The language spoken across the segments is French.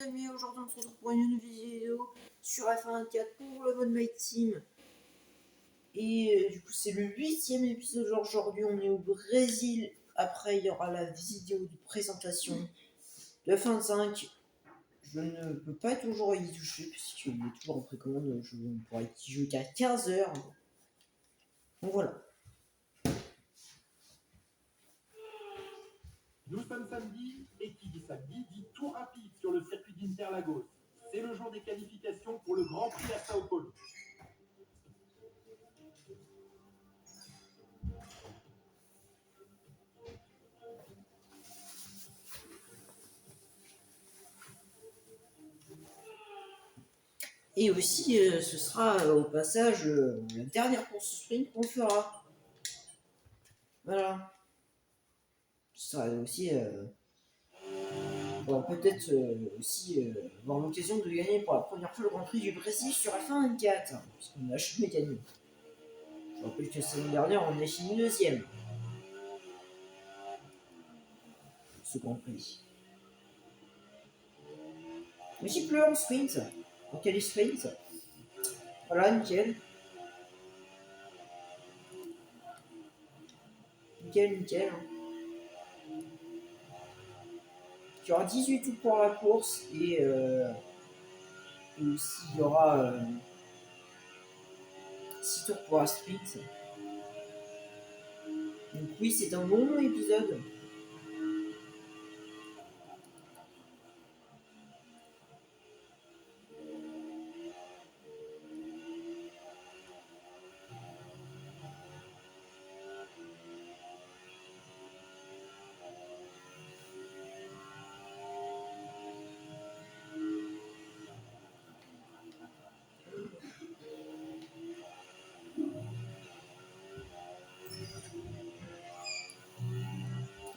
Amis, aujourd'hui on se retrouve pour une vidéo sur F1 24 pour le mode My Team. Et du coup c'est le 8e épisode. Aujourd'hui on est au Brésil. Après il y aura la vidéo de présentation de F1 Je ne peux pas toujours y toucher puisqu'il est toujours en précommande. Je ne pourrai y jouer qu'à 15h. Donc voilà. Nous sommes samedi, et qui dit samedi dit tout rapide sur le circuit d'Interlagos. C'est le jour des qualifications pour le Grand Prix à Sao Paulo. Et aussi ce sera au passage la dernière course sprint qu'on fera. Voilà. Ce sera aussi on va peut-être aussi avoir l'occasion de gagner pour la première fois le Grand Prix du Brésil sur F1 24, puisqu'on n'a jamais gagné. Je rappelle que l'année dernière, on a fini deuxième. Ce Grand Prix. Multiple en sprint. En quel sprint? Voilà, nickel. Nickel. Il y aura 18 tours pour la course et aussi il y aura 6 tours pour la sprint. Donc oui, c'est un bon épisode.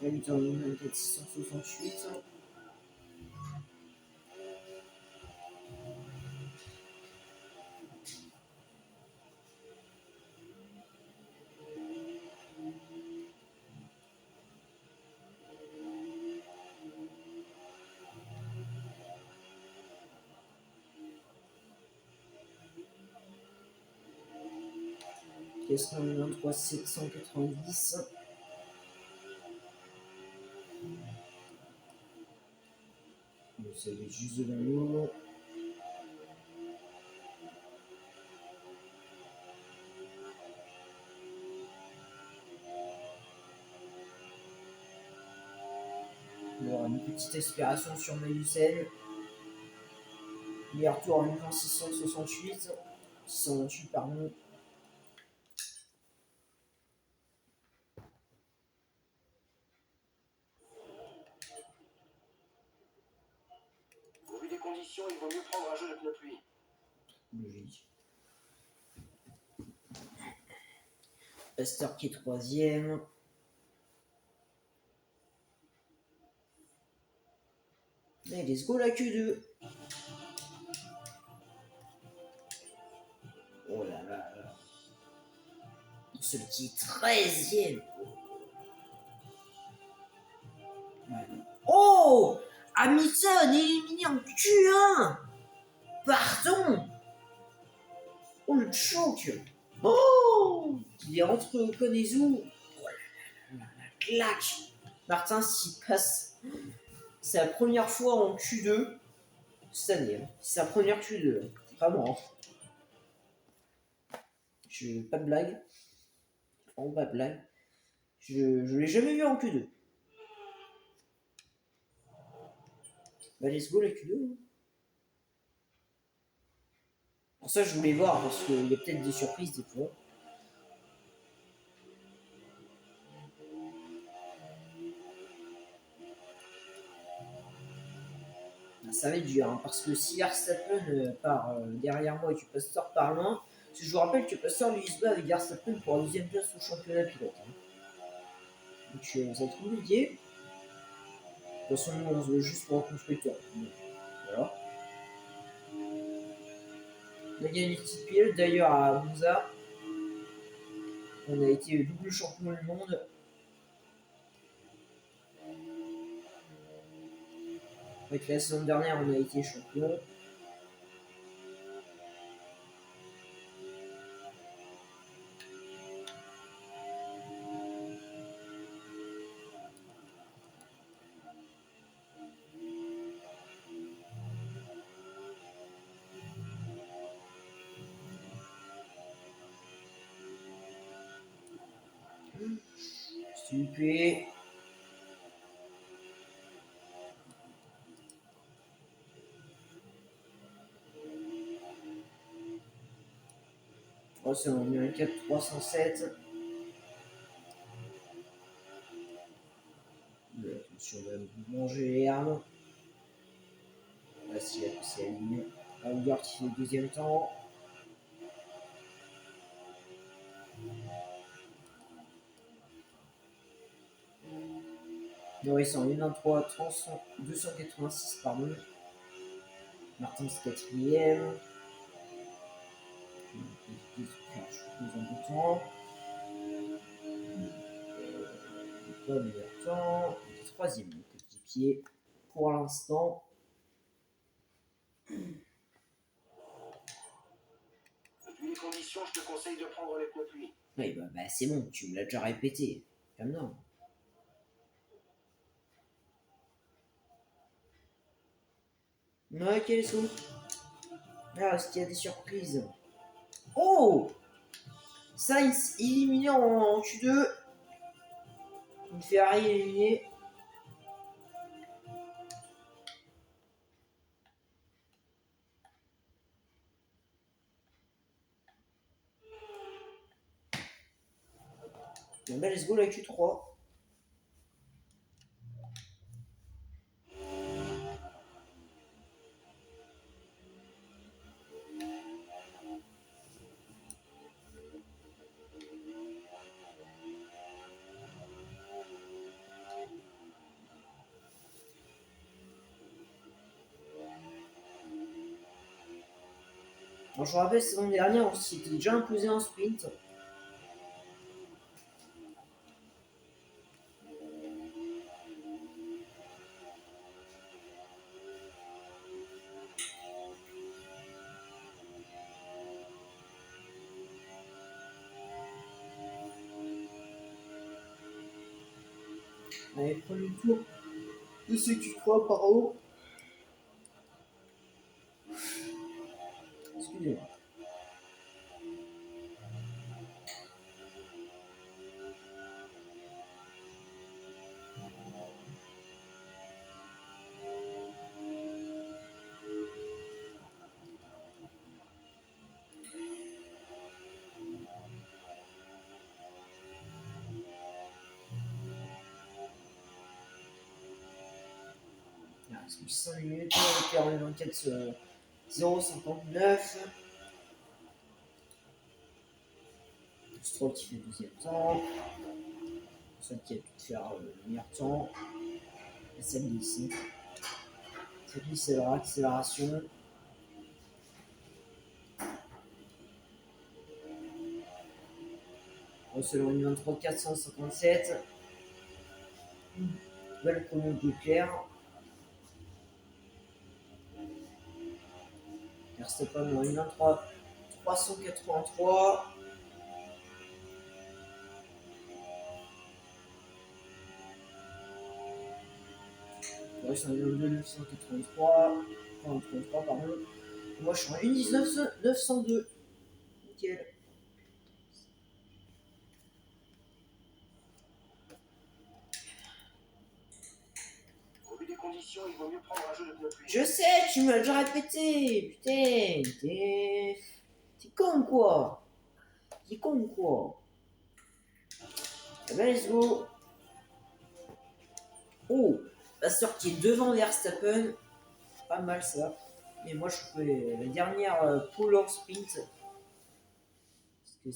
La lutte en 24 668. Caisse 23 790. Ça va être juste devant nous. Il y aura une petite aspiration sur Magnussen. Meilleur tour en 668. 628, pardon. Au vu des conditions, il vaut mieux prendre un jeu de pneus pluie. Logique. Pasteur qui est 3ème. Allez, let's go la Q2. Oh là là là. Ce qui est 13ème. Oh, Hamilton éliminé en Q1. Pardon. Oh le choc. Oh, il est entre Konezu. Oh là là, la claque. Martin s'y passe. C'est la première fois en Q2 cette année. Hein. C'est sa première Q2. Vraiment. Pas de blague. Vraiment pas de blague. Je l'ai jamais vu en Q2. Bah let's go la Q2. Pour ça je voulais voir parce qu'il y a peut-être des surprises des fois. Ça va être dur hein, parce que si Verstappen part derrière moi et que Pastor par loin, parce que je vous rappelle que Pastor lui se bat avec Verstappen pour la 2ème place au championnat pilote. Hein. Donc ça va être compliqué. De toute façon, nous on se veut juste pour un constructeur. Voilà. On a gagné une petite pilote d'ailleurs à Monza. On a été double champion du monde. Après que la saison dernière, on a été champion. Stupé. Oh, c'est un numéro 4 307. Attention, on va manger l'herbe. Là, si c'est aligné. Howard qui fait le deuxième temps. Norris en 1-23, 286, pardon. Martins quatrième. Plus en deux temps. Pas meilleur temps. Troisième petit pied pour l'instant. Vu les conditions, je te conseille de prendre les pneus pluie. Oui, bah c'est bon, tu me l'as déjà répété. Calme-toi. Ouais, quel sont? Ah, est-ce qu'il y a des surprises? Oh! Sainz éliminé en Q2. Une Ferrari éliminée. Bon, bah, let's go la Q3. Bon, je vous rappelle, saison dernière, on s'était déjà imposé en sprint. Allez, premier tour de ce Q3 par haut. Excusez-moi. Il reste plus 5 minutes. On était en 24 0,59. Stroll qui fait le deuxième temps. Seul qui a pu faire le meilleur temps. Et celle ici. Celle-ci, c'est leur accélération. Selon une 23 457. Belle premier de Leclerc. Verstappen en 1-23 383. Norris en 1-2 983. 33, pardon. Moi je suis en 1-19 902. Nickel. Au vu des conditions, il vaut mieux prendre un jeu de pneus pluie. Je sais, tu me l'as déjà répété. Putain, t'es con quoi. T'es con quoi. Eh ben let's go. Oh, Pasteur qui est devant Verstappen. Pas mal ça. Mais moi je fais la dernière pole en sprint. Parce que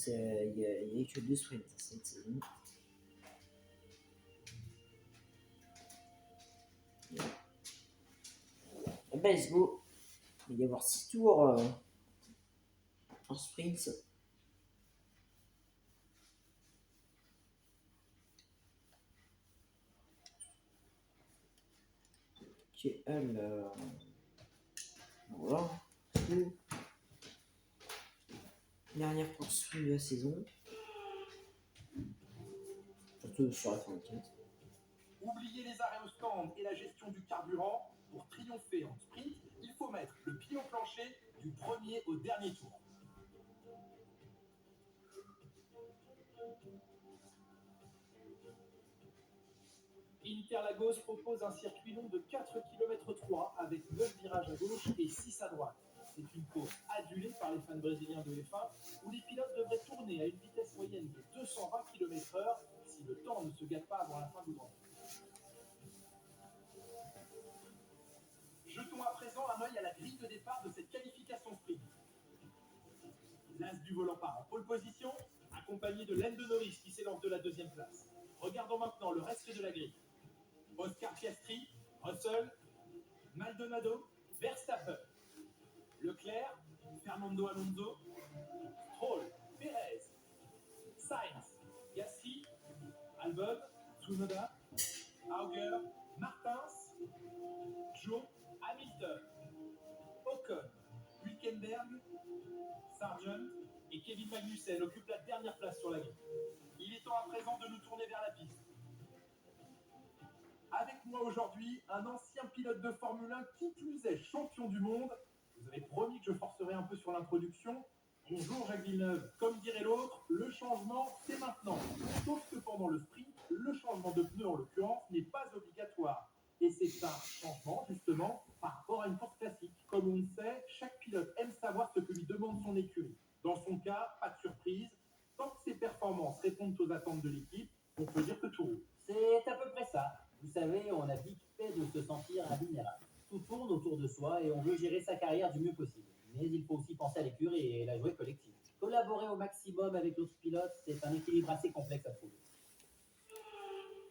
il n'y a que 2 sprints cette saison. Et ben let's go. Il va y avoir 6 tours en sprint. Ok, alors... Voilà. Dernière course de la saison. Surtout sur la fin de 4. Oubliez les arrêts au stand et la gestion du carburant. Pour triompher en sprint, il faut mettre le pied au plancher du premier au dernier tour. Interlagos propose un circuit long de 4 km 3 avec 9 virages à gauche et 6 à droite. C'est une course adulée par les fans brésiliens de F1 où les pilotes devraient tourner à une vitesse moyenne de 220 km/h si le temps ne se gâte pas avant la fin du Grand Prix. Jetons à présent un œil à la grille de départ de cette qualification sprint. L'as du volant part en pole position, accompagné de Lando Norris qui s'élance de la deuxième place. Regardons maintenant le reste de la grille. Oscar Piastri, Russell, Maldonado, Verstappen, Leclerc, Fernando Alonso, Stroll, Perez, Sainz, Gasly, Albon, Tsunoda, Auger, Martins, Joe, Hamilton, Ocon, Hülkenberg, Sargent et Kevin Magnussen occupent la dernière place sur la grille. Il est temps à présent de nous tourner vers la piste. Avec moi aujourd'hui, un ancien pilote de Formule 1 qui plus est champion du monde. Vous avez promis que je forcerai un peu sur l'introduction. Bonjour Jacques Villeneuve. Comme dirait l'autre, le changement c'est maintenant. Sauf que pendant le sprint, le changement de pneu en l'occurrence n'est pas obligatoire. Et c'est un changement justement par rapport à une course classique. Comme on le sait, chaque pilote aime savoir ce que lui demande son écurie. Dans son cas, pas de surprise. Tant que ses performances répondent aux attentes de l'équipe, on peut dire que tout roule. C'est à peu près ça. Vous savez, on a vite fait de se sentir invulnérable. Tout tourne autour de soi et on veut gérer sa carrière du mieux possible. Mais il faut aussi penser à l'écurie et la jouer collective. Collaborer au maximum avec l'autre pilote, c'est un équilibre assez complexe à trouver.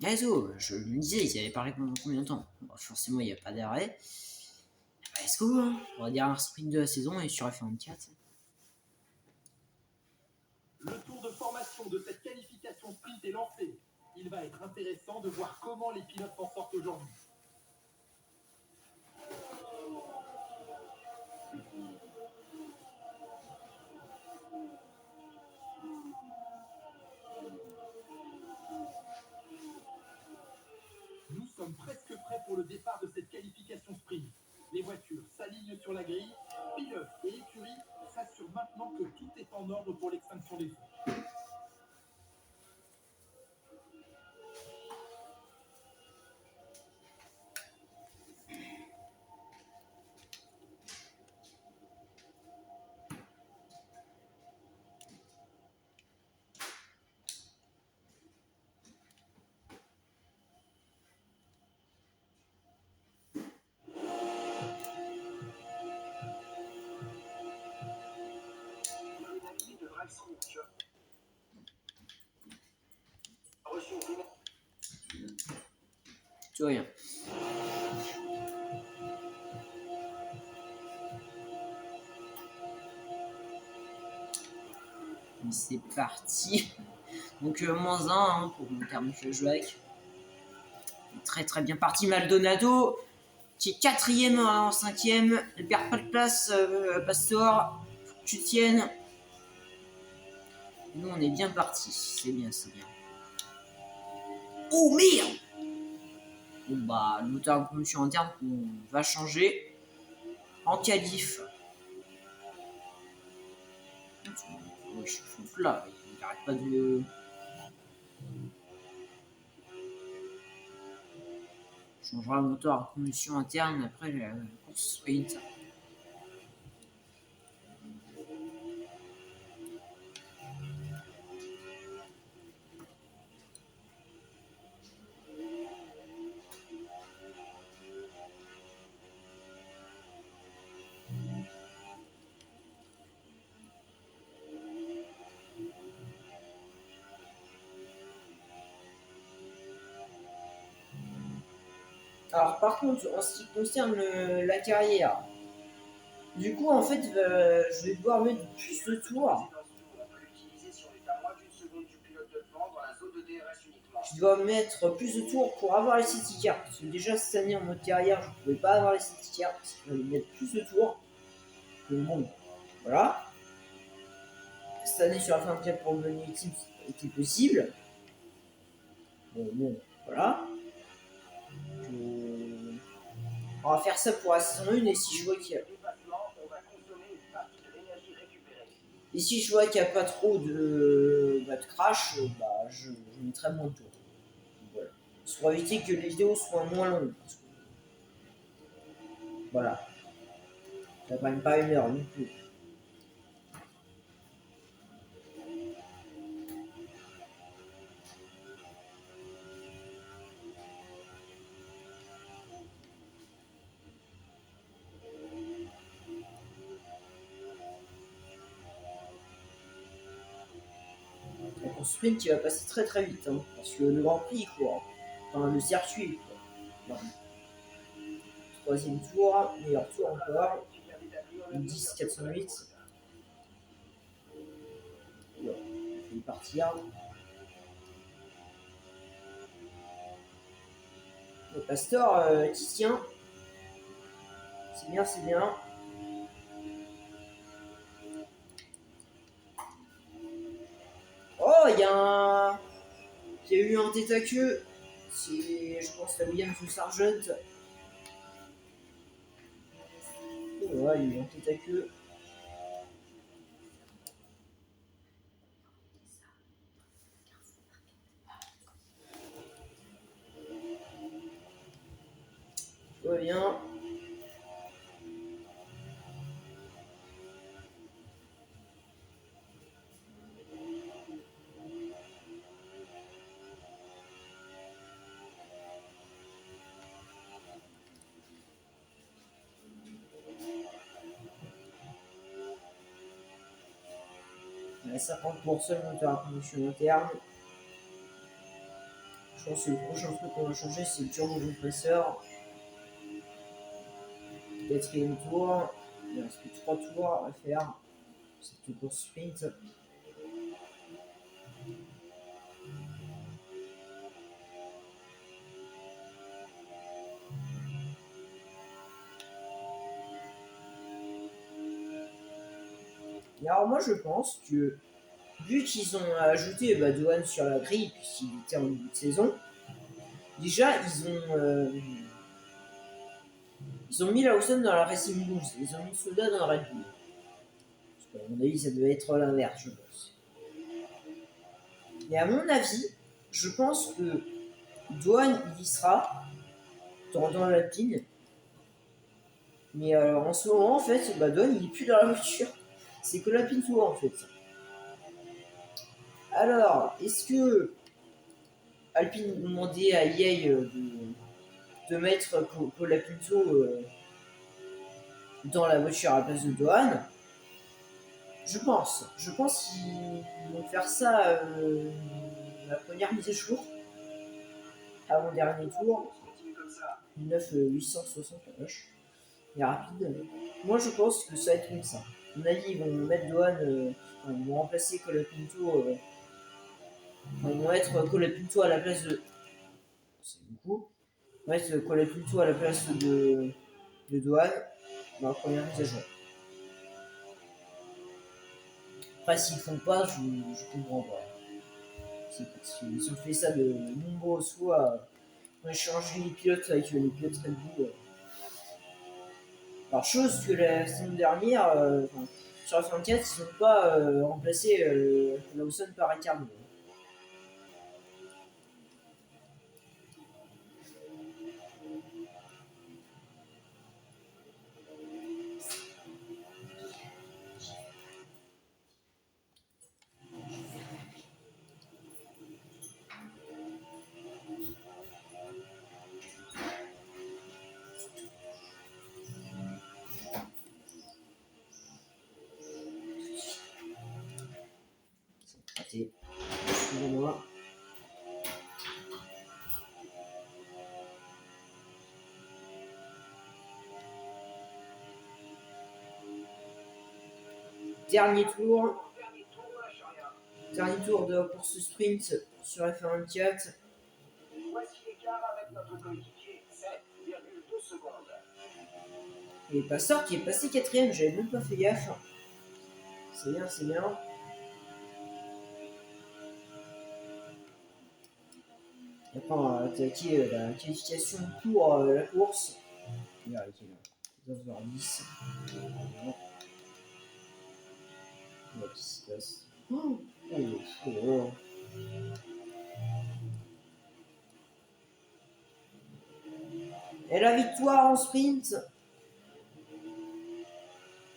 Let's go, je me disais, ils avaient parlé pendant combien de temps? Bon, forcément, il n'y a pas d'arrêt. Let's go, hein. On va dire un sprint de la saison et sur F24. Le tour de formation de cette qualification sprint est lancé. Il va être intéressant de voir comment les pilotes s'en sortent aujourd'hui. Nous sommes presque prêts pour le départ de cette qualification sprint. Les voitures s'alignent sur la grille. Pilotes et écurie s'assurent maintenant que tout est en ordre pour l'extinction des feux. Tout rien. C'est parti. Donc moins 1 hein, pour mon terme de jeu avec. Très très bien parti Maldonado qui est 4ème en 5ème. Ne perd pas de place Pastor. Faut que tu tiennes. Nous on est bien parti. C'est bien, c'est bien. Oh merde. Bon bah le moteur de promotion interne qu'on va changer en qualif. Je suis là, il n'arrête pas de... On changera le moteur à combustion interne après la course sprint. Alors par contre, en ce qui concerne la carrière, du coup en fait je vais devoir mettre plus de tours. je dois mettre plus de tours pour avoir les safety cars. Parce que déjà cette année en mode carrière, je ne pouvais pas avoir les safety cars parce qu'il fallait mettre plus de tours. Donc bon, voilà. Cette année sur la fin de pour le Bunny Team, était possible. Bon, voilà. On va faire ça pour la saison 1 et si je vois qu'il y a... Et si je vois qu'il n'y a pas trop de crash, je mettrai moins de tours. Voilà. Pour éviter que les vidéos soient moins longues. Voilà. Ça prenne pas 1 heure non plus. Le sprint il va passer très très vite, hein, parce que le Grand Prix il court, enfin le circuit il court. Voilà. Troisième tour, meilleur tour encore, 10 408. Bon, il va partir. Le Pastor qui tient. C'est bien, c'est bien. Oh, il y a eu un tête à queue. C'est, je pense, la Williams ou Sargent. Ouais, il y a eu un tête à queue. Tout va bien. À 50% le moteur à combustion interne. Je pense que le prochain truc qu'on va changer, c'est le turbocompresseur. Quatrième tour. Il reste plus que 3 tours à faire. Cette course sprint. Et alors moi je pense que vu qu'ils ont ajouté Dohan sur la grille puisqu'il était en début de saison, déjà ils ont mis Lawson dans la Racing Bulls, ils ont mis Soda dans la Red Bull. Parce qu'à mon avis ça devait être l'inverse je pense. Et à mon avis, je pense que Dohan il y sera dans l'Alpine. Mais en ce moment en fait, Dohan il est plus dans la voiture. C'est que l'Alpine Tour en fait. Alors, est-ce que Alpine demandait à EA de mettre Colapinto dans la voiture à la place de Dohan? Je pense qu'ils vont faire ça la première mise à jour, avant dernier tour. 9 860 la vache. Il est rapide. Moi je pense que ça va être comme ça. À mon avis, ils vont mettre Dohan, ils vont remplacer Colapinto. Ils vont mettre Colapinto à la place de. C'est beaucoup. Ils vont mettre Colapinto à la place de Dohan dans la première mise à jour. Après, s'ils font pas, je comprends pas. C'est parce qu'ils ont fait ça de nombreuses fois. On a changé les pilotes avec les pilotes Red Bull. Alors, chose que la saison dernière, sur la 24, ils n'ont pas remplacé Lawson par Ricciardo. Raté. Excusez-moi. Dernier tour. Dernier tour de la course sprint sur F24. votre coéquipier 7,2 secondes. Et Pastor qui est passé quatrième, j'avais même pas fait gaffe. C'est bien, c'est bien. Après, on va attaquer la qualification pour la course. Regarde, il est là. 19h10. Qu'est-ce qui se passe? Oh, oh, oh. Et la victoire en sprint.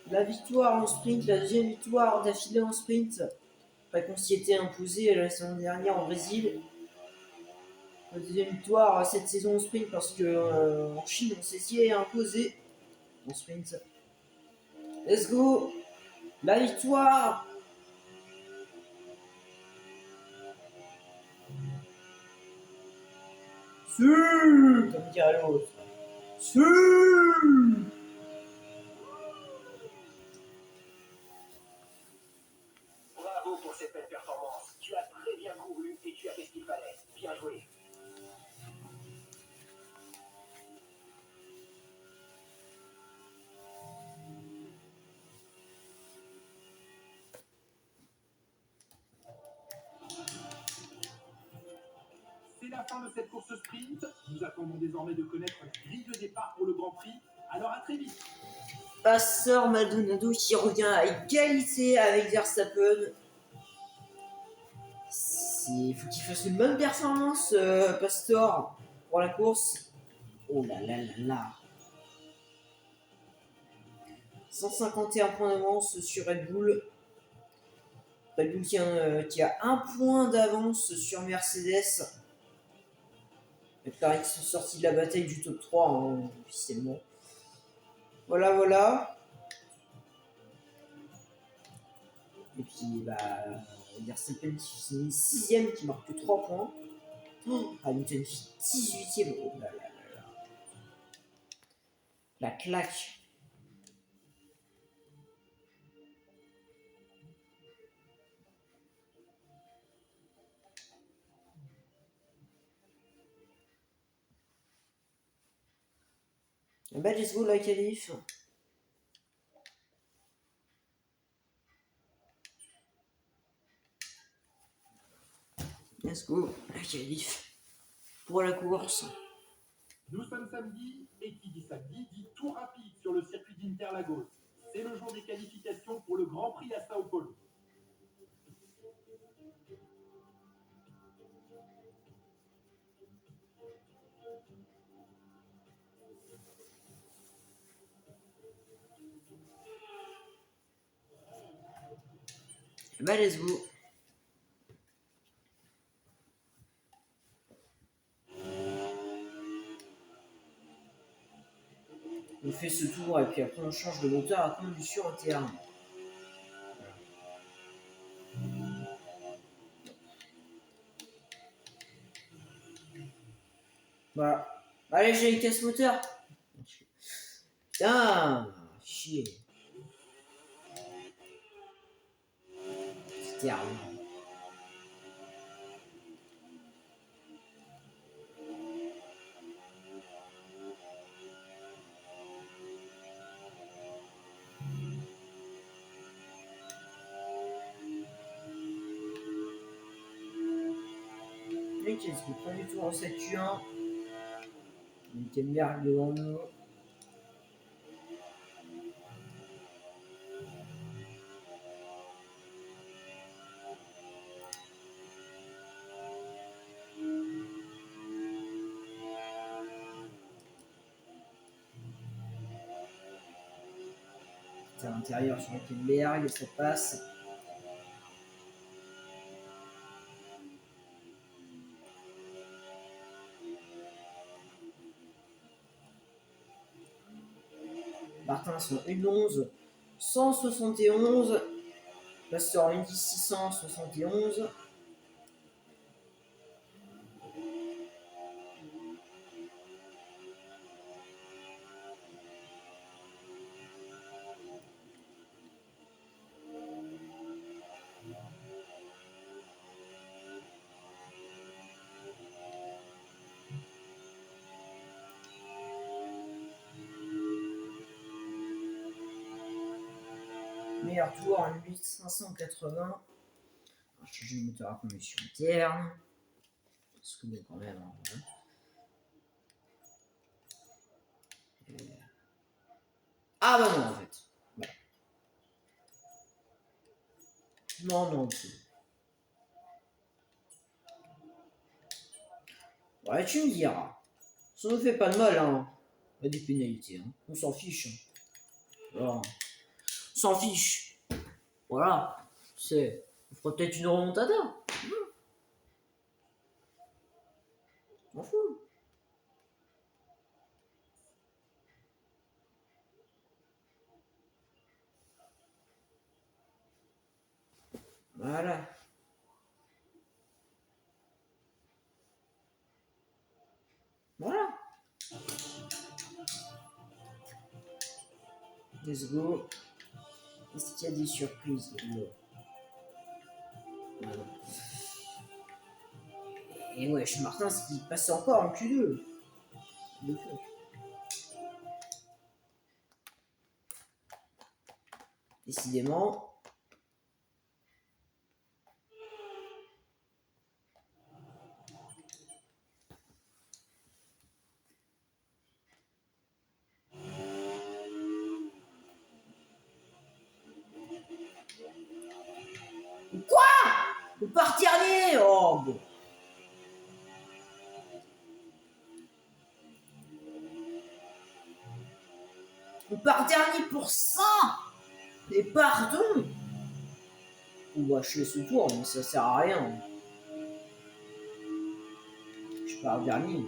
La victoire en sprint, la deuxième victoire d'affilée en sprint. Après qu'on s'y était imposé la saison dernière en Brésil. La deuxième victoire cette saison en sprint parce que en Chine on s'y est imposé en sprint. Let's go! La victoire! Si! Comme dirait l'autre. Si! Bravo pour cette belle performance. Tu as très bien couru et tu as fait ce qu'il fallait. Bien joué. C'est la fin de cette course sprint. Nous attendons désormais de connaître la grille de départ pour le Grand Prix. Alors à très vite. Pastor Maldonado qui revient à égalité avec Verstappen. Il faut qu'il fasse une bonne performance, Pastor, pour la course. Oh là là là là. 151 points d'avance sur Red Bull. Red Bull qui a un point d'avance sur Mercedes. McLaren qui sont sortis de la bataille du top 3 hein, officiellement. Voilà, voilà. Et puis, bah, Verstappen qui finit 6ème, qui marque que 3 points. Oh, Hamilton qui 18ème. Oh là là là là. La claque. Bah, let's go la qualif. Let's go la qualif. Pour la course. Nous sommes samedi et qui dit samedi dit tout rapide sur le circuit d'Interlagos. C'est le jour des qualifications pour le Grand Prix à Sao Paulo. Bah, let's go. On fait ce tour et puis après on change de moteur à combustion interne. Voilà. Allez, j'ai une casse moteur. Putain, chier. C'est terrible. Mec, est-ce qu'il prend du tour en 7-1? Hülkenberg devant nous. C'est à l'intérieur sur Hülkenberg, ça passe. Martin sont 1-11, 171. Pastor 671. Meilleur tour en 1580. Changer le moteur à combustion interne. Parce que bon, quand même. Hein. Ah bah non, en fait. Voilà. Non, non, ouais, tu me diras. Ça ne fait pas de mal, hein. Pas des pénalités, hein. On s'en fiche. Hein. Voilà. On s'en fiche. Voilà. C'est. On fera peut-être une remontada. On s'en fout. Voilà. Voilà. Let's go. Est-ce qu'il y a des surprises? Voilà. Et ouais, chez Martin, ce qui passe encore en Q2. De fait. Décidément. Quoi? On part dernier. Oh bon. On part dernier pour ça. Et pardon. On va acheter ce tour, mais ça sert à rien. Je pars dernier.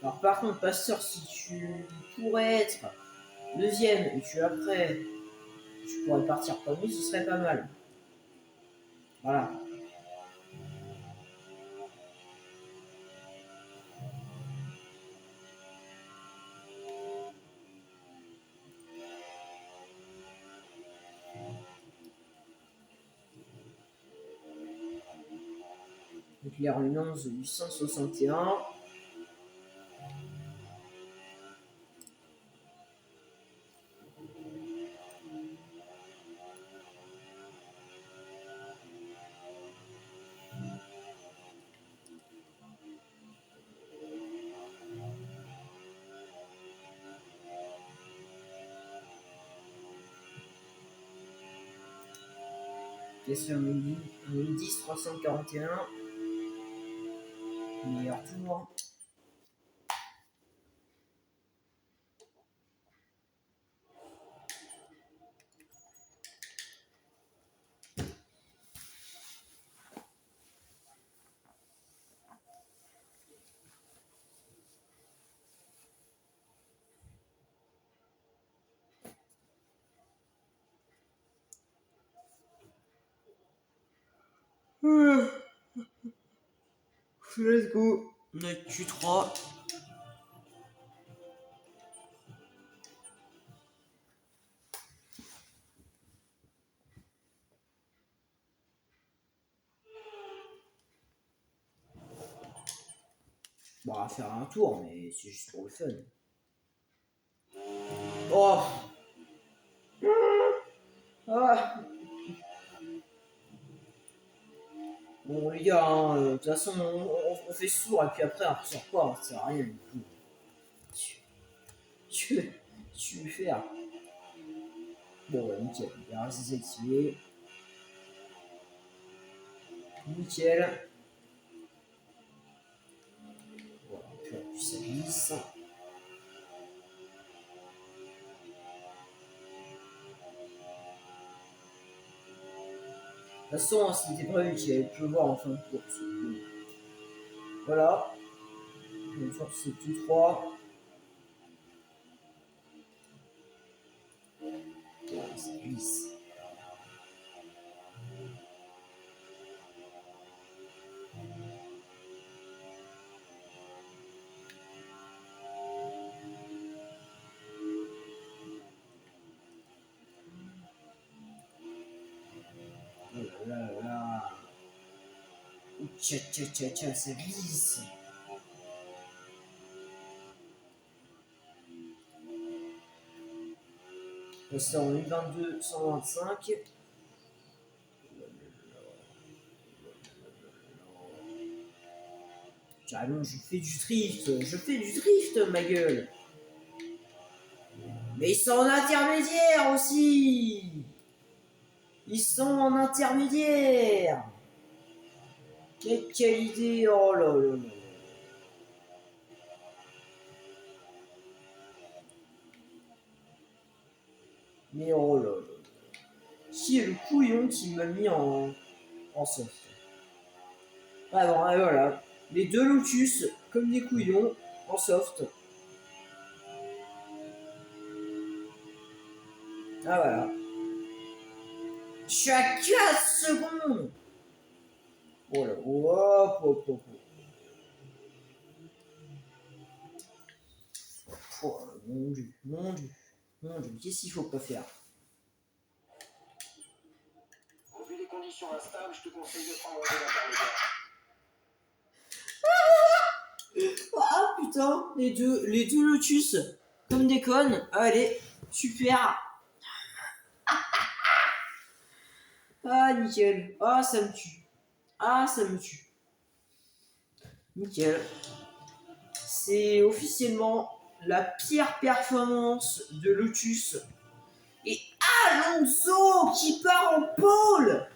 Alors par contre, Pasteur, si tu pourrais être deuxième et tu après, tu pourrais partir premier, ce serait pas mal. Voilà. Donc il est en 11 861. Question 10 341. Meilleur tour. Let's go. On a Q3. Bon, on va faire un tour, mais c'est juste pour le fun. Oh. Ah. Bon les gars, hein, de toute façon on fait sourd et puis après on ressort pas, hein, ça sert à rien du coup. Tu veux faire. Bon ouais, nickel, il va rester activé. Nickel. Voilà, puis en plus ça glisse. De toute façon, hein, c'était prévu qu'il allait pleuvoir en fin de course. Voilà. Une fois que c'est tout 3. Voilà, ça glisse. Oh là là là. Ok. Tcha, ça glisse. Ça en 22, 125. Carrément, je fais du drift, ma gueule. Mais ils sont en intermédiaire aussi. Ils sont en intermédiaire. Quelle qualité, oh là là là. Mais oh là là. Qui est le couillon qui m'a mis en soft? Ah bon, ah, voilà. Les deux Lotus, comme des couillons, en soft. Ah voilà. Je suis à 4 secondes. Oh là, hop, hop, hop. Oh, mon Dieu, mon Dieu, mon Dieu, qu'est-ce qu'il faut pas faire? Au vu des conditions instables, je te conseille de prendre un intermédiaire. Ah putain, les deux Lotus, comme des connes. Allez, super. Ah nickel. Ah ça me tue. Ah ça me tue. Nickel. C'est officiellement la pire performance de Lotus. Et Alonso qui part en pôle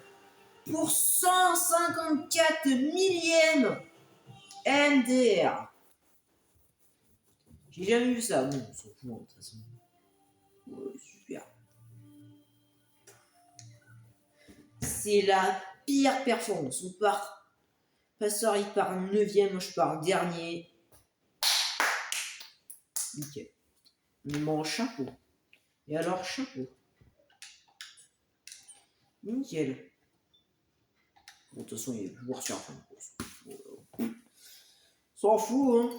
pour 154 millième MDR. J'ai jamais vu ça. Bon, on s'en fout, de toute façon. Ouais, super. C'est la pire performance. On part. Passeur, il part 9ème, moi je pars dernier. Nickel. Mais mon chapeau. Et alors, chapeau. Nickel. Bon, de toute façon, il est toujours sur la fin de course. Voilà. S'en fout, hein.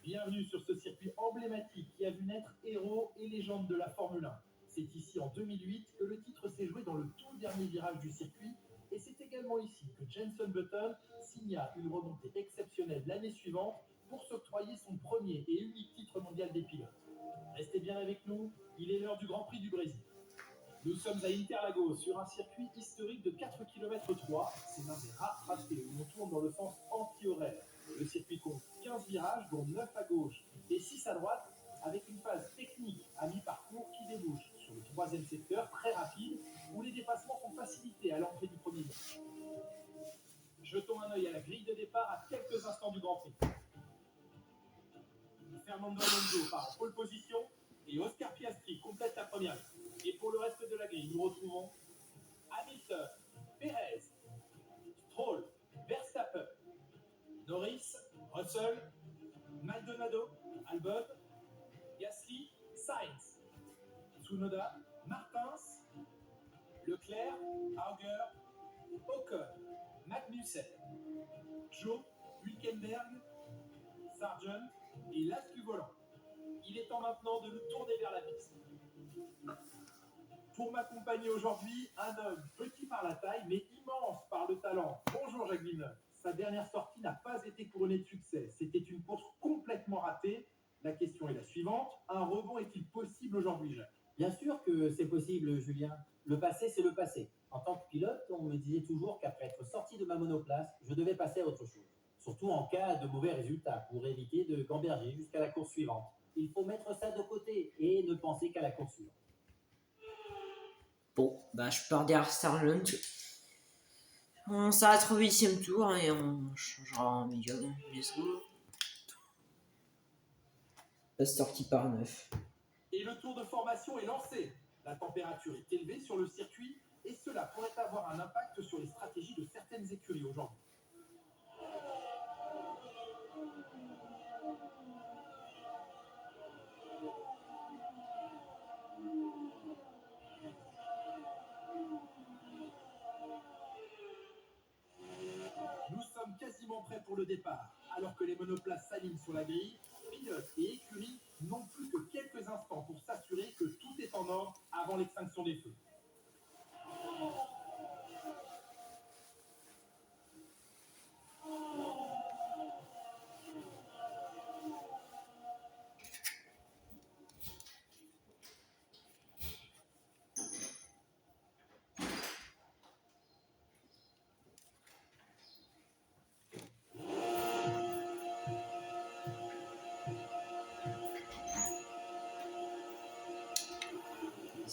Bienvenue sur ce circuit emblématique qui a vu naître héros et légendes de la Formule 1. C'est ici en 2008 que le titre s'est joué dans le tout dernier virage du circuit et c'est également ici que Jenson Button signa une remontée exceptionnelle l'année suivante pour s'octroyer son premier et unique titre mondial des pilotes. Restez bien avec nous, il est l'heure du Grand Prix du Brésil. Nous sommes à Interlagos sur un circuit historique de 4 km 3. C'est l'un des rares tracés où on tourne dans le sens anti-horaire. Le circuit compte 15 virages, dont 9 à gauche et 6 à droite, avec une phase technique à mi-parcours qui débouche sur le troisième secteur très rapide, où les dépassements sont facilités à l'entrée du premier virage. Jetons un œil à la grille de départ à quelques instants du Grand Prix. Fernando Alonso part en pole position et Oscar Piastri complète la première ligne. Et pour le reste de la grille, nous retrouvons Hamilton, Perez, Stroll, Verstappen, Norris, Russell, Maldonado, Albon, Gasly, Sainz, Tsunoda, Martins, Leclerc, Auger, Ocon, Magnussen, Joe, Hülkenberg, Sargent et l'as du volant. Il est temps maintenant de nous tourner vers la piste. Pour m'accompagner aujourd'hui, un homme petit par la taille, mais immense par le talent. Bonjour Jacques Villeneuve. Sa dernière sortie n'a pas été couronnée de succès. C'était une course complètement ratée. La question est la suivante. Un rebond est-il possible aujourd'hui, Jacques? Bien sûr que c'est possible, Julien. Le passé, c'est le passé. En tant que pilote, on me disait toujours qu'après être sorti de ma monoplace, je devais passer à autre chose. Surtout en cas de mauvais résultats, pour éviter de gamberger jusqu'à la course suivante. Il faut mettre ça de côté et ne penser qu'à la course suivante. Bon, bah je pars derrière Starland. On s'arrête au 8ème tour et on changera en milieu. Let's go. Pasteur qui part 9. Et le tour de formation est lancé. La température est élevée sur le circuit et cela pourrait avoir un impact sur les stratégies de certaines écuries aujourd'hui. Nous sommes quasiment prêts pour le départ. Alors que les monoplaces s'alignent sur la grille, pilotes et écuries n'ont plus que quelques instants pour s'assurer que tout est en ordre avant l'extinction des feux.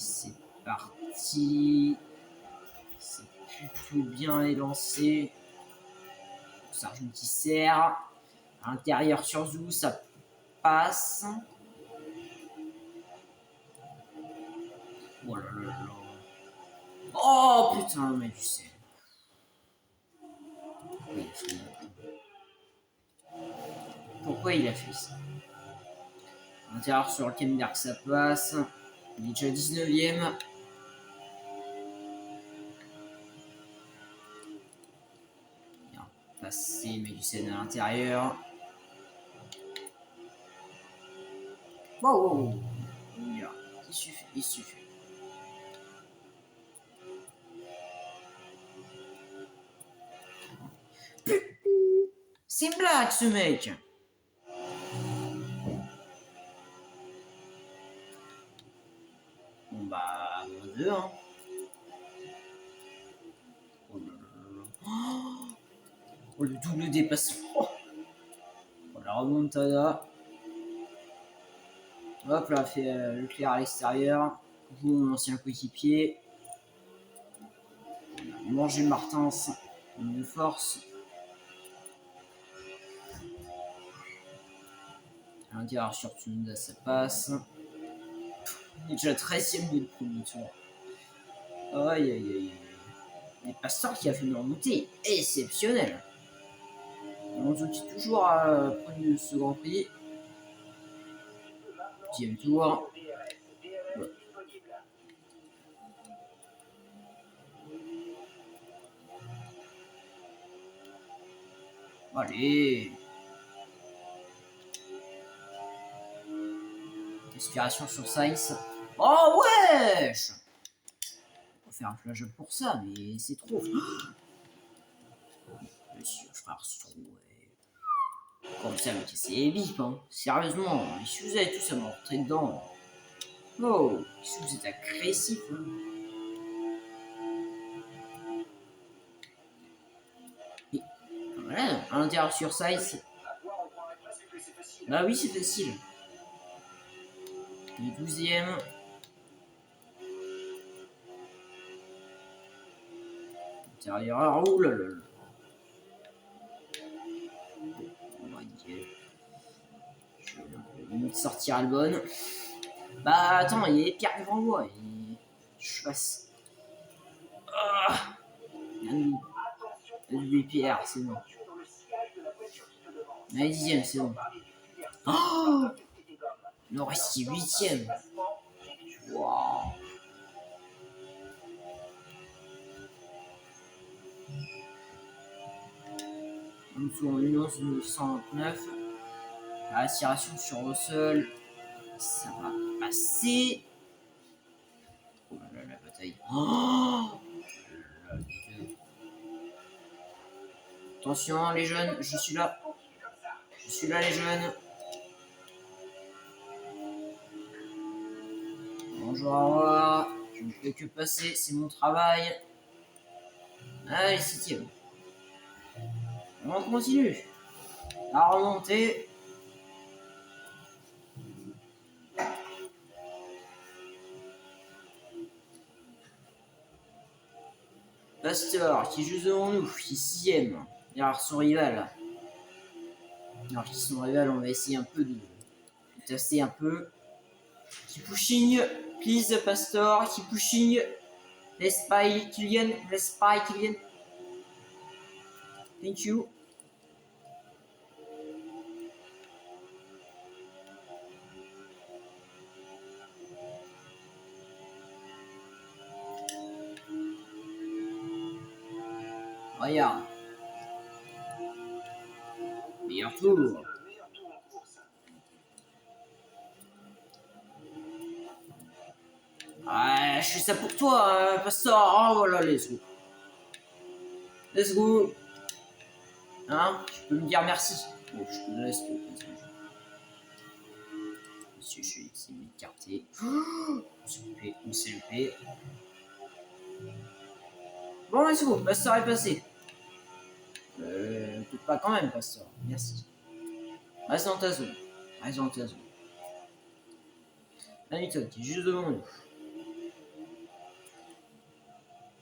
C'est parti. C'est plutôt bien élancé. Sargent qui sert. À l'intérieur sur Zou, ça passe. Oh là là là. Oh putain, mais tu sais. Pourquoi il a fait ça? À l'intérieur sur le Kemberg, ça passe. Il est déjà 19ème. Bien passé, mais du scène à l'intérieur. Wow, il suffit, il suffit. C'est une blague ce mec. Bon bah, moins 2 hein. Oh, là là là. Oh, le double dépassement. Oh, la remontada. Hop là, fait le clair à l'extérieur. Vous, mon ancien coéquipier. Manger Martins. Une force. À l'intérieur sur Tunda, ça passe. Il est déjà 13ème dès le premier tour. Aïe aïe aïe. Et Pasteur qui a fait une remontée exceptionnelle. Alonso qui est toujours à premier de ce Grand Prix. 10e tour. Ouais. Allez. Inspiration sur Sainz. Oh wesh. On va faire un flash up pour ça, mais c'est trop. Monsieur frère, c'est trop. Comme ça, me casser les bips, hein. Sérieusement, si vous avez tous à me rentrer dedans. Oh, si vous êtes agressif, hein. Et voilà, à l'intérieur sur Size. Bah oui, c'est facile. Il est 12ème. Intérieur, oh là là. Je vais sortir Albon. Bah attends, il y a Pierre devant moi. Je passe. Ah, le Pierre, c'est bon. Allez, 10ème, c'est bon. Oh, Norris qui est 8ème. Waouh. En dessous en 1929. La respiration sur Russell. Ça va passer. Oh là là, la bataille. Oh, attention les jeunes, je suis là. Je suis là les jeunes. Bonjour, au revoir. Je ne fais que passer, c'est mon travail. Allez, 7ème. On continue. La remontée. Pasteur qui est juste devant nous, qui est 6ème. Derrière son rival. Alors qui son rival, on va essayer un peu de tester un peu. Qui pushing, please Pastor, qui pushing. Let's buy Kylian, let's buy Kylian. Thank you. Regarde. Meilleur tour. Ouais, je fais ça pour toi, Pastor. Oh, voilà, let's go. Let's go. Hein, tu peux me dire merci. Bon, je te laisse. Monsieur, je suis écarté. On s'est loupé. Bon, let's go. Pastor est passé. Peut-être pas quand même, Pastor. Merci. Reste dans ta zone. Reste dans ta zone. Hamilton, qui est juste devant nous.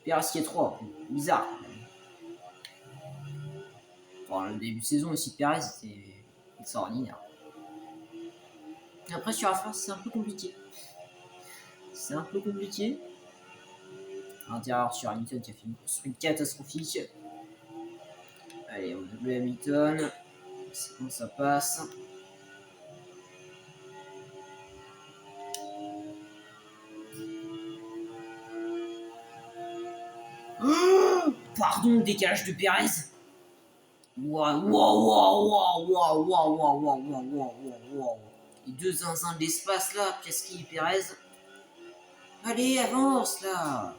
Perez qui est 3. Bizarre. Bon, le début de saison ici, Perez était extraordinaire. Et après, sur la fin, c'est un peu compliqué. C'est un peu compliqué. À l'intérieur sur Hamilton qui a fait une course catastrophique. Allez, on double Hamilton. C'est bon, ça passe. Oh, pardon, décalage de Perez. Waouh, waouh, waouh, waouh, waouh, waouh, waouh, waouh, waouh, waouh. Les deux zinzins de l'espace là, Piastri et Perez. Allez, avance là.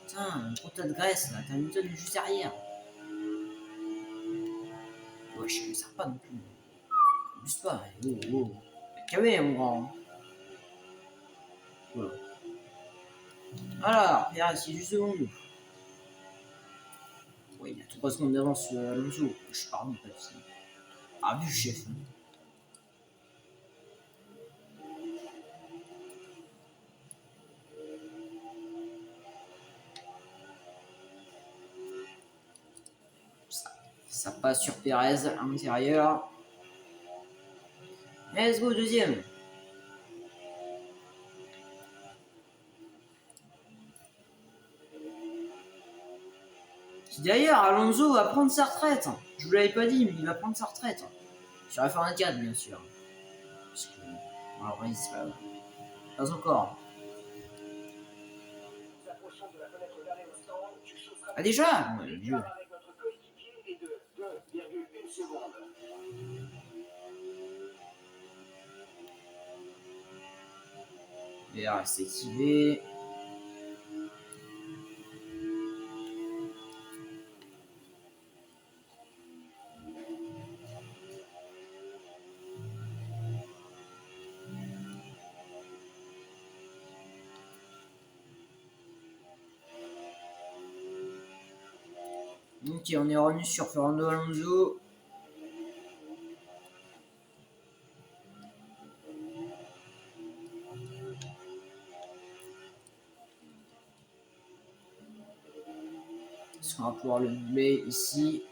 Putain, trop tas de graisse là, t'as Hamilton juste derrière. Ouais, je ne sers pas non plus. Abuse pas, oh, oh. Calmez, mon grand. Voilà. Alors, Perez, c'est juste devant nous. Ouais, il a 3 secondes d'avance sur Alonso. Je pardon, pas de ça. Ah, vu chef. Ça passe sur Perez à l'intérieur. Let's go, deuxième. D'ailleurs, Alonso va prendre sa retraite. Je vous l'avais pas dit, mais il va prendre sa retraite. Sur la F1 bien sûr. Parce que. Alors, c'est pas encore. Ah, déjà Dieu. Et reste activé. Ok, on est revenu sur Fernando Alonso. Est-ce qu'on va pouvoir le doubler ici?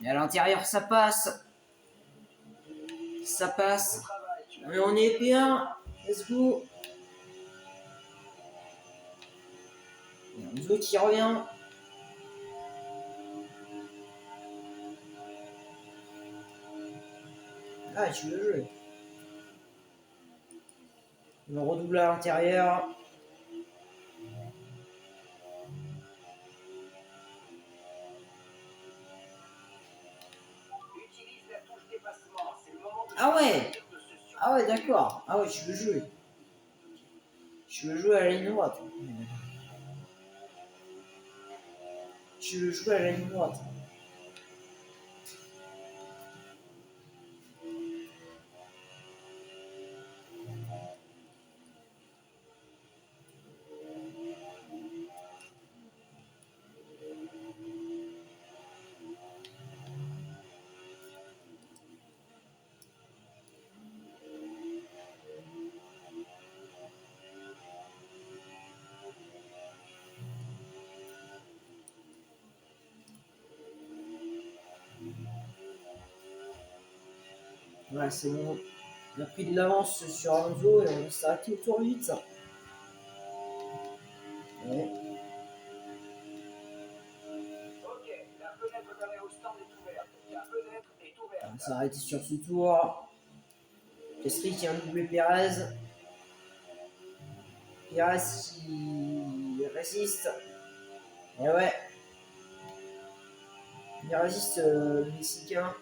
Et à l'intérieur, ça passe. Ça passe. Mais on est P1. Let's go. Alonso qui revient. Ah, tu veux jouer. On redouble à l'intérieur. Ah ouais. Ah ouais, d'accord. Ah ouais, tu veux jouer. Tu veux jouer à la ligne droite. Tu veux jouer à la ligne droite. Ouais, c'est bon. On a pris de l'avance sur Alonso et on s'est arrêté au tour 8. Ouais. On s'est arrêté sur ce tour. Piastri qui a un doublé Perez. Perez qui résiste. Et ouais. Il résiste le Mexicain.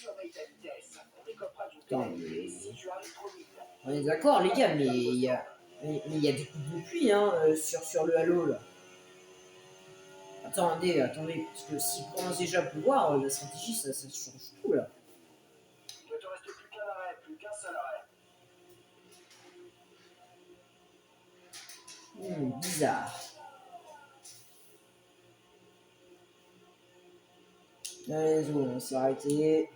surveille ta vitesse. On écopera d'une Putain, pénalité si tu arrives trop vite. on est d'accord, les gars, mais il y a des coups de pluie hein, sur le halo là. Attendez, parce que s'il commence déjà à pleuvoir, la stratégie ça change tout là. Il ne te reste plus qu'un arrêt, plus qu'un seul arrêt. Bizarre. Allez, on s'est arrêté.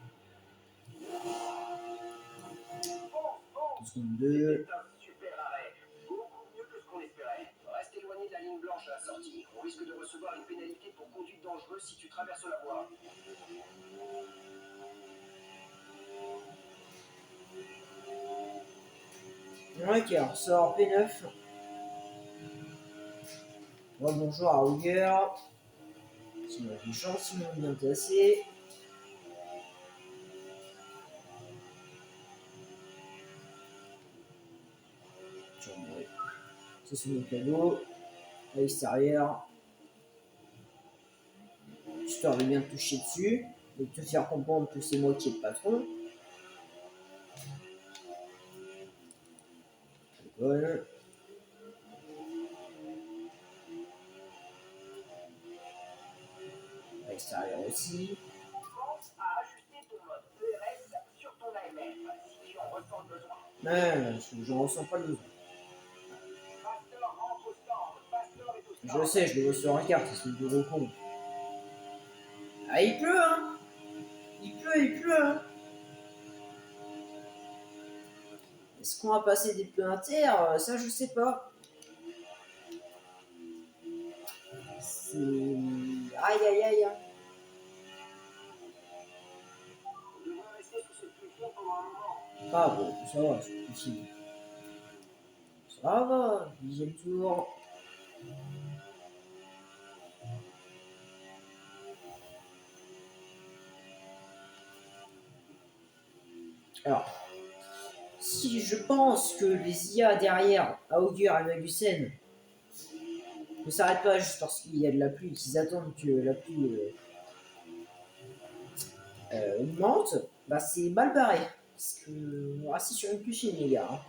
Seconde 2. C'est un super arrêt. Beaucoup mieux que ce qu'on espérait. Reste éloigné de la ligne blanche à la sortie. On risque de recevoir une pénalité pour conduite dangereuse si tu traverses la voie. Ok, on sort P9. Bonjour à Auger. Qui m'avait gentiment bien tassé. Ça c'est mon cadeau. À l'extérieur. Histoire de bien te toucher dessus. Et de te faire comprendre que c'est moi qui est le patron. Voilà. À l'extérieur aussi. Pense à ajuster ton mode ERS sur ton AMF si tu en ressens le besoin. Je ressens pas le besoin. Pastor entre au stand. Pastor est au stand. Je sais, je le vois sur la carte, c'est le gros con. Ah, il pleut, hein. Il pleut, hein. Est-ce qu'on va passer des pluies inter? Ça, je sais pas. C'est... Aïe, aïe, aïe. On devrait rester sous cette pluie pendant un moment. Ah bon, ça va, c'est possible. Ça va, 10e tour. Alors, si je pense que les IA derrière, Augur et Magusen, ne s'arrêtent pas juste parce qu'il y a de la pluie, qu'ils attendent que la pluie augmente, bah c'est mal barré. Parce que on est assis sur une pluie fine, les gars. Hein.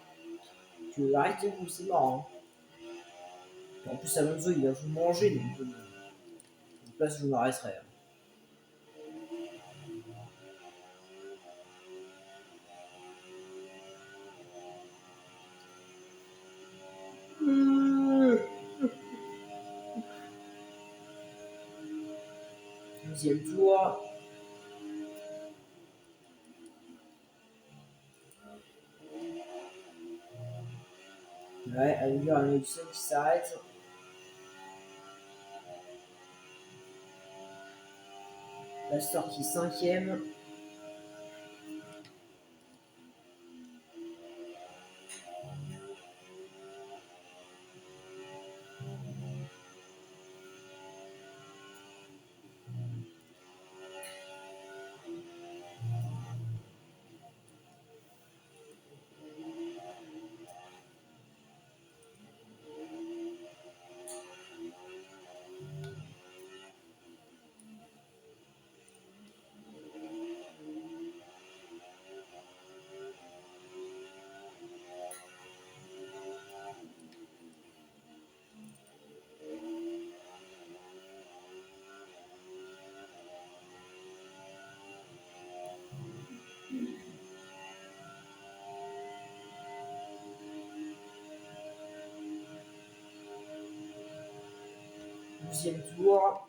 Que, arrêtez-vous, c'est mort. Hein. En plus, Alonso, il va vous manger, donc de place, je m'arrêterai. Hein. Deuxième tour. Ouais, Augur et Magusen qui s'arrête. Pastor qui est 5e. Deuxième tour.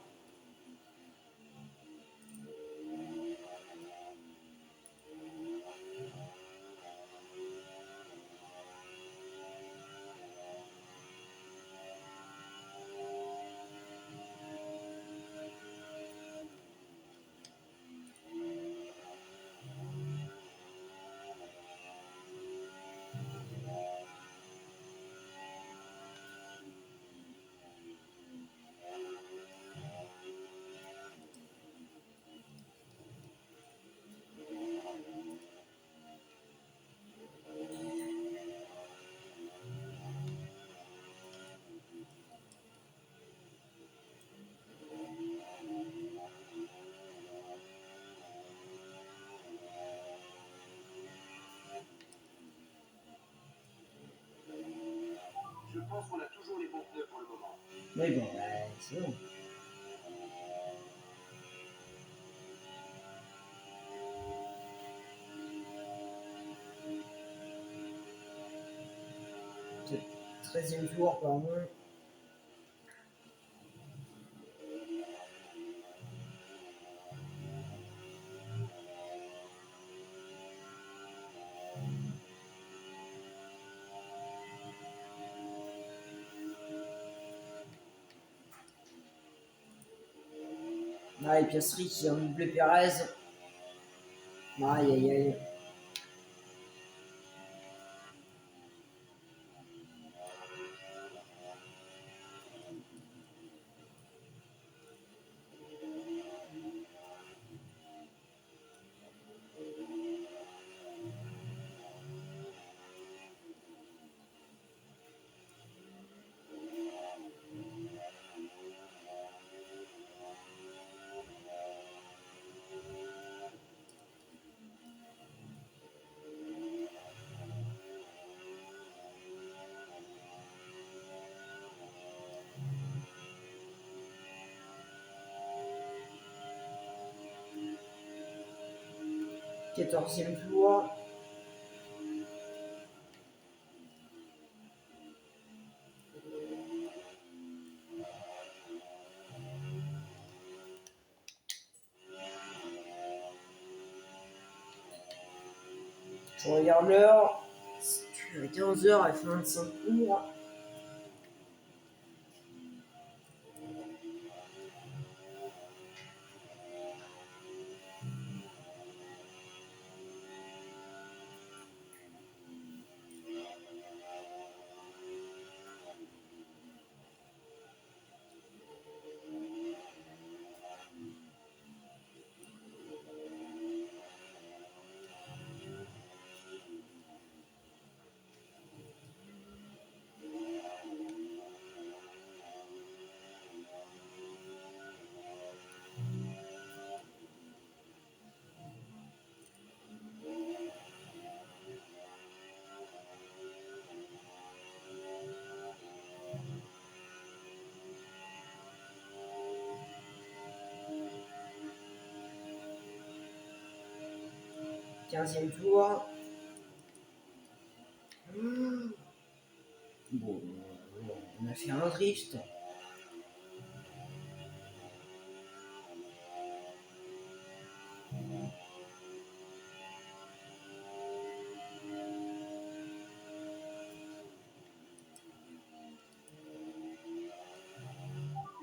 Mais bon, c'est bon. Peut-être 13e tour, pardon. Ah, et Piastri qui a doublé Perez. Aïe aïe aïe. Quatorzième tour. Je regarde l'heure. C'est 15h, elle fait 25 tours. Quinzième tour. Bon, on a fait un drift.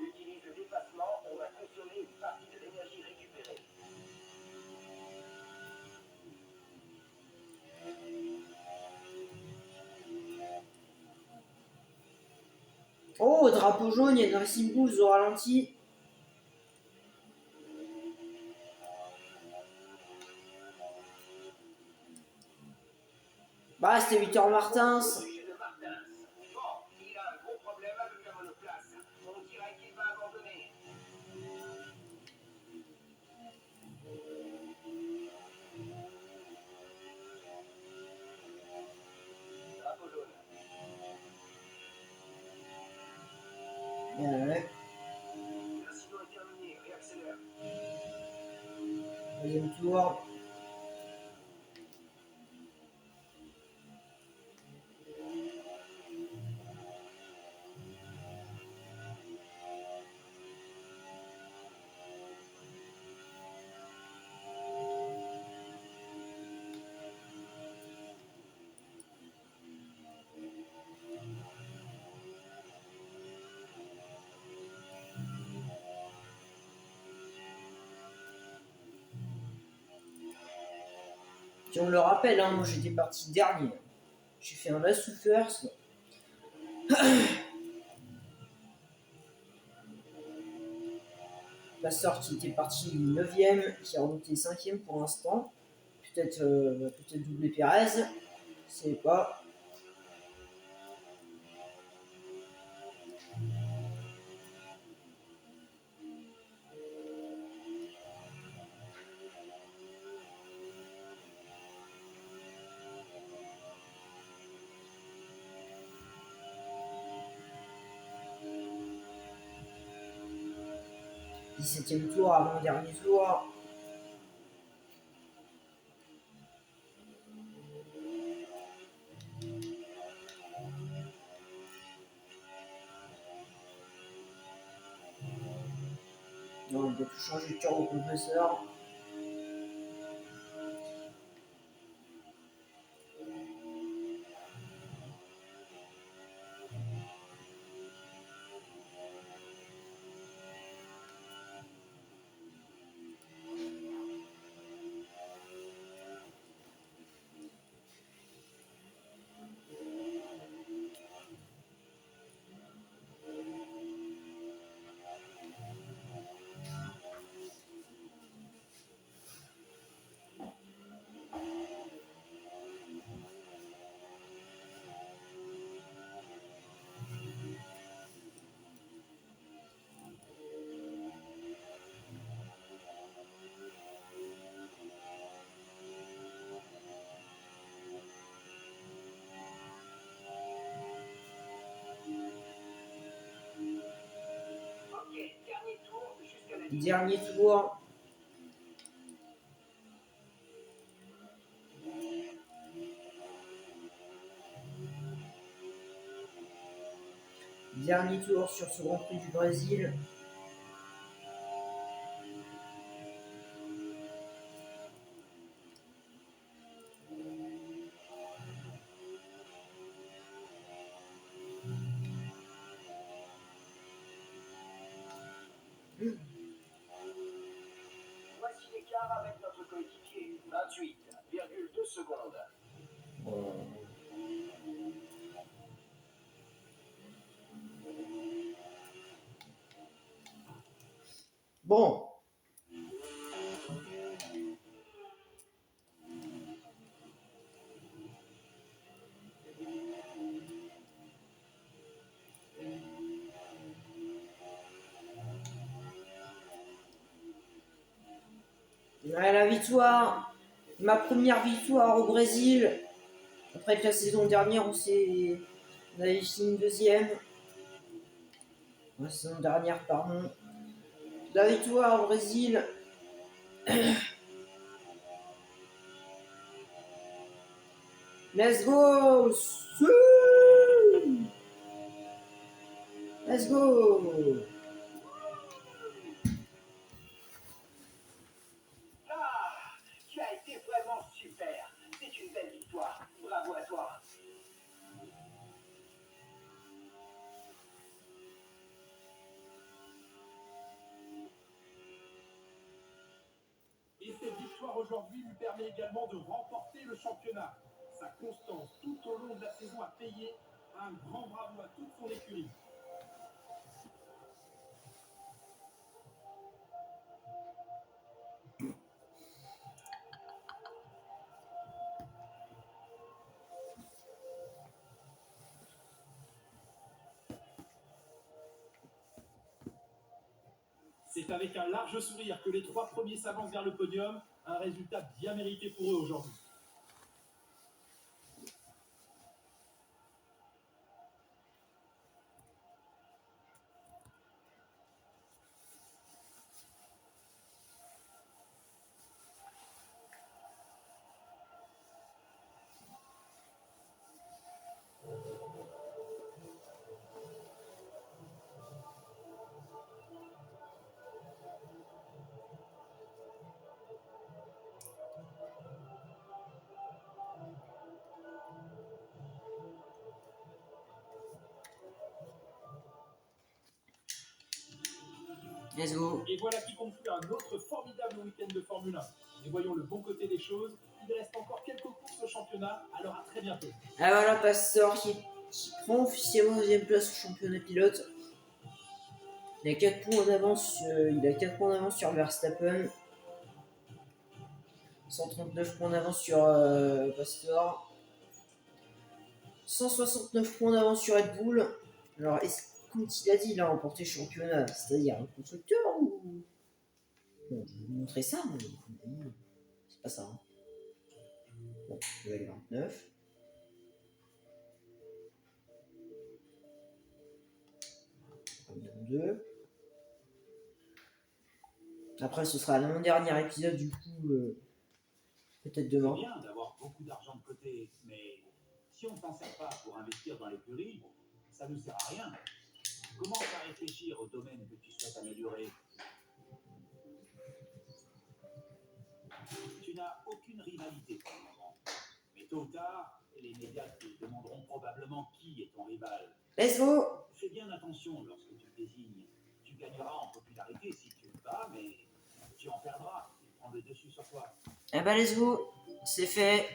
Utilise le dépassement, on va consommer une partie de l'énergie récupérée. Oh, drapeau jaune, il y a une Racing Bulls au ralenti. Bah, c'était Victor Martins. Monsieur de Martins. Bon, il a un gros problème avec la monoplace. On dirait qu'il va abandonner. Drapeau jaune. Ouais. L'incident est terminé, réaccélère. Deuxième tour. Puis on le rappelle, hein, moi j'étais parti dernier. J'ai fait un last first. Pasteur qui était parti 9ème, qui est remonté 5ème pour l'instant. Peut-être doubler Perez. Je sais pas. 17e tour, avant-dernier tour. Non, on doit tout changer de turbocompresseur. Dernier tour. Dernier tour sur ce Grand Prix du Brésil. Voici l'écart avec notre coéquipier, 28,2 secondes. Bon. Ouais, la victoire. Ma première victoire au Brésil. Après que la saison dernière, on avait fini deuxième. La saison dernière, pardon. La victoire au Brésil. Let's go! Let's go! Ah, tu as été vraiment super. C'est une belle victoire. Bravo à toi. Et cette victoire aujourd'hui lui permet également de remporter le championnat. Sa constance tout au long de la saison a payé. Un grand bravo à toute son écurie. C'est avec un large sourire que les 3 premiers s'avancent vers le podium. Un résultat bien mérité pour eux aujourd'hui. Let's go! Et voilà qui conclut un autre formidable week-end de Formule 1. Et voyons le bon côté des choses. Il reste encore quelques courses au championnat, alors à très bientôt. Ah voilà, Pastor qui prend officiellement deuxième place au championnat pilote. Il a 4 points d'avance, sur Verstappen. 139 points d'avance sur Pastor. 169 points d'avance sur Red Bull. Alors, comme il a dit, il a remporté le championnat, c'est-à-dire un constructeur ou. Bon, je vais vous montrer ça, mais c'est pas ça. Hein. Bon, level 29. Numéro 2. Après, ce sera mon dernier épisode, du coup, peut-être C'est demain. bien d'avoir beaucoup d'argent de côté, mais si on ne s'en sert pas pour investir dans l'écurie, ça ne sert à rien. Commence à réfléchir au domaine que tu souhaites améliorer. Tu n'as aucune rivalité pour le moment. Mais tôt ou tard, les médias te demanderont probablement qui est ton rival. Let's go! Fais bien attention lorsque tu le désignes. Tu gagneras en popularité si tu le bats, mais tu en perdras s'il prend le dessus sur toi. Eh bah, let's go! C'est fait.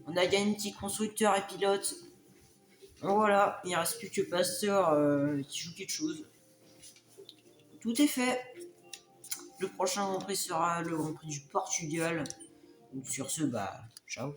On a gagné petit constructeur et pilote. Donc voilà, il ne reste plus que Pasteur qui joue quelque chose. Tout est fait. Le prochain Grand Prix sera le Grand Prix du Portugal. Donc sur ce, bah, ciao.